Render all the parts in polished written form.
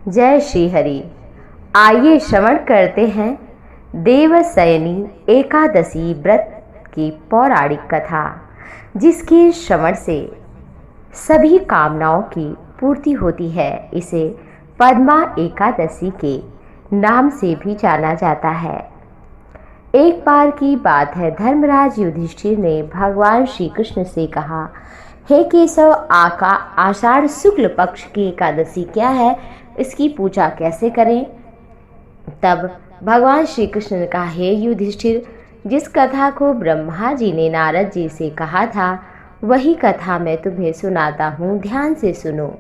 जय श्री हरि। आइए श्रवण करते हैं देवशयनी एकादशी व्रत की पौराणिक कथा, जिसके श्रवण से सभी कामनाओं की पूर्ति होती है। इसे पद्मा एकादशी के नाम से भी जाना जाता है। एक बार की बात है, धर्मराज युधिष्ठिर ने भगवान श्री कृष्ण से कहा, हे केशव, आषाढ़ शुक्ल पक्ष की एकादशी क्या है, इसकी पूजा कैसे करें? तब भगवान श्री कृष्ण ने कहा, हे युधिष्ठिर, जिस कथा को ब्रह्मा जी ने नारद जी से कहा था वही कथा मैं तुम्हें सुनाता हूँ, ध्यान से सुनो।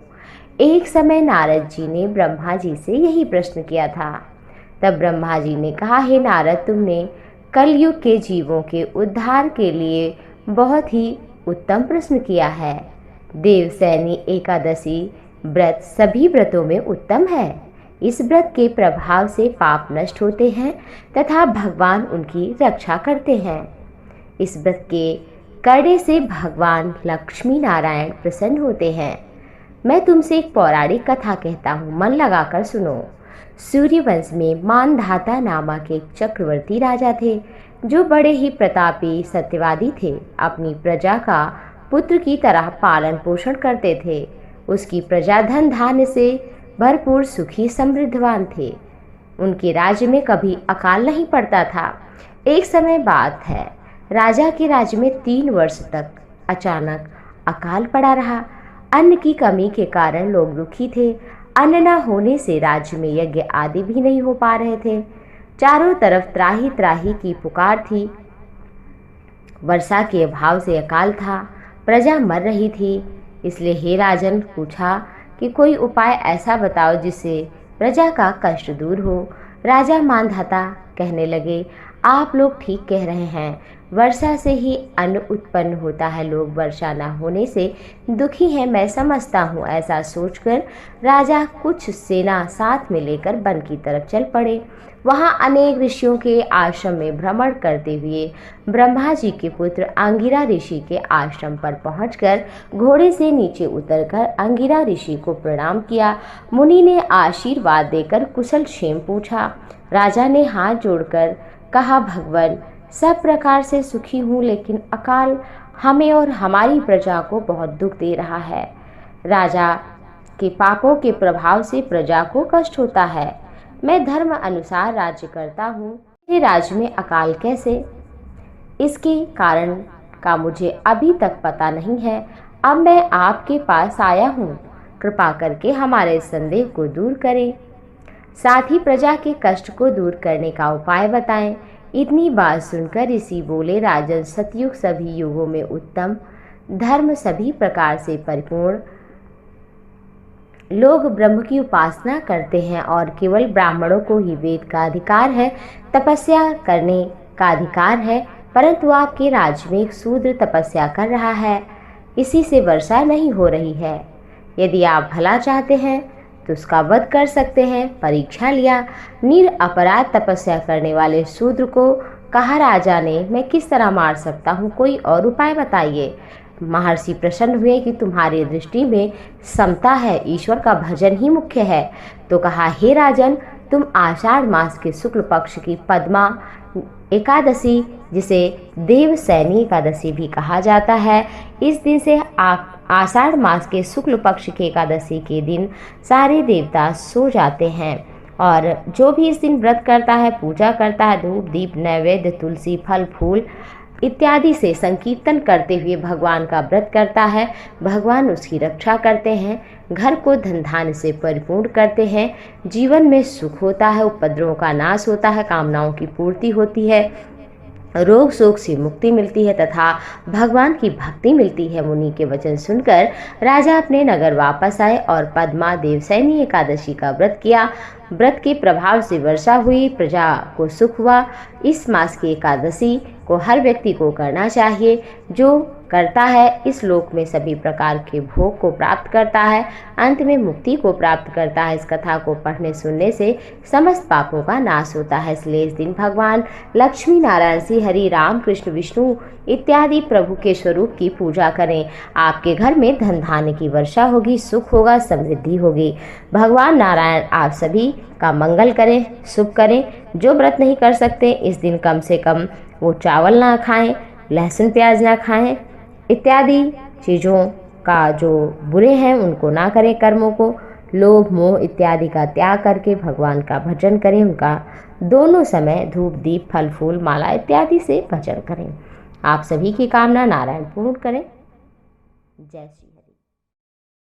एक समय नारद जी ने ब्रह्मा जी से यही प्रश्न किया था। तब ब्रह्मा जी ने कहा, हे नारद, तुमने कलयुग के जीवों के उद्धार के लिए बहुत ही उत्तम प्रश्न किया है। देवशयनी एकादशी व्रत सभी व्रतों में उत्तम है। इस व्रत के प्रभाव से पाप नष्ट होते हैं तथा भगवान उनकी रक्षा करते हैं। इस व्रत के करने से भगवान लक्ष्मी नारायण प्रसन्न होते हैं। मैं तुमसे एक पौराणिक कथा कहता हूँ, मन लगाकर सुनो। सूर्यवंश में मानधाता नामक एक चक्रवर्ती राजा थे, जो बड़े ही प्रतापी सत्यवादी थे। अपनी प्रजा का पुत्र की तरह पालन पोषण करते थे। उसकी प्रजा धन धान्य से भरपूर सुखी समृद्धवान थे। उनके राज्य में कभी अकाल नहीं पड़ता था। एक समय बात है, राजा के राज्य में 3 वर्ष तक अचानक अकाल पड़ा रहा। अन्न की कमी के कारण लोग दुखी थे। अन्न न होने से राज्य में यज्ञ आदि भी नहीं हो पा रहे थे। चारों तरफ त्राही त्राही की पुकार थी। वर्षा के अभाव से अकाल था, प्रजा मर रही थी। इसलिए हे राजन, पूछा कि कोई उपाय ऐसा बताओ जिससे प्रजा का कष्ट दूर हो। राजा मानधाता कहने लगे, आप लोग ठीक कह रहे हैं, वर्षा से ही अन्न उत्पन्न होता है। लोग वर्षा न होने से दुखी हैं, मैं समझता हूँ। ऐसा सोचकर राजा कुछ सेना साथ में लेकर वन की तरफ चल पड़े। वहाँ अनेक ऋषियों के आश्रम में भ्रमण करते हुए ब्रह्मा जी के पुत्र अंगिरा ऋषि के आश्रम पर पहुंचकर घोड़े से नीचे उतरकर अंगिरा ऋषि को प्रणाम किया। मुनि ने आशीर्वाद देकर कुशल क्षेम पूछा। राजा ने हाथ जोड़कर कहा, भगवान, सब प्रकार से सुखी हूँ, लेकिन अकाल हमें और हमारी प्रजा को बहुत दुख दे रहा है। राजा के पापों के प्रभाव से प्रजा को कष्ट होता है। मैं धर्म अनुसार राज्य करता हूँ, मेरे राज्य में अकाल कैसे? इसके कारण का मुझे अभी तक पता नहीं है। अब मैं आपके पास आया हूँ, कृपा करके हमारे संदेह को दूर करें, साथ ही प्रजा के कष्ट को दूर करने का उपाय बताएं। इतनी बात सुनकर ऋषि बोले, राजन, सतयुग सभी युगों में उत्तम, धर्म सभी प्रकार से परिपूर्ण। लोग ब्रह्म की उपासना करते हैं और केवल ब्राह्मणों को ही वेद का अधिकार है, तपस्या करने का अधिकार है। परंतु आपके राज्य में एक शूद्र तपस्या कर रहा है, इसी से वर्षा नहीं हो रही है। यदि आप भला चाहते हैं तो उसका वध कर सकते हैं। परीक्षा लिया। निरपराध तपस्या करने वाले शूद्र को कहा राजा ने, मैं किस तरह मार सकता हूँ, कोई और उपाय बताइए। महर्षि प्रसन्न हुए कि तुम्हारी दृष्टि में समता है, ईश्वर का भजन ही मुख्य है। तो कहा, हे राजन, तुम आषाढ़ मास के शुक्ल पक्ष की पद्मा एकादशी, जिसे देवशयनी एकादशी भी कहा जाता है, इस दिन से आप आषाढ़ मास के शुक्ल पक्ष के एकादशी के दिन सारे देवता सो जाते हैं और जो भी इस दिन व्रत करता है, पूजा करता है, धूप दीप नैवेद्य तुलसी फल फूल इत्यादि से संकीर्तन करते हुए भगवान का व्रत करता है, भगवान उसकी रक्षा करते हैं, घर को धन धान्य से परिपूर्ण करते हैं, जीवन में सुख होता है, उपद्रवों का नाश होता है, कामनाओं की पूर्ति होती है, रोग शोक से मुक्ति मिलती है तथा भगवान की भक्ति मिलती है। मुनि के वचन सुनकर राजा अपने नगर वापस आए और पद्मा देवशयनी एकादशी का व्रत किया। व्रत के प्रभाव से वर्षा हुई, प्रजा को सुख हुआ। इस मास की एकादशी को हर व्यक्ति को करना चाहिए। जो करता है इस लोक में सभी प्रकार के भोग को प्राप्त करता है, अंत में मुक्ति को प्राप्त करता है। इस कथा को पढ़ने सुनने से समस्त पापों का नाश होता है। इसलिए इस दिन भगवान लक्ष्मी नारायण श्री हरि राम कृष्ण विष्णु इत्यादि प्रभु के स्वरूप की पूजा करें। आपके घर में धन धान्य की वर्षा होगी, सुख होगा, समृद्धि होगी। भगवान नारायण आप सभी का मंगल करें, शुभ करें। जो व्रत नहीं कर सकते इस दिन कम से कम वो चावल ना खाएं, लहसुन प्याज ना खाएं, इत्यादि चीज़ों का जो बुरे हैं उनको ना करें। कर्मों को, लोभ मोह इत्यादि का त्याग करके भगवान का भजन करें। उनका दोनों समय धूप दीप फल फूल माला इत्यादि से भजन करें। आप सभी की कामना नारायण पूर्ण करें। जय श्री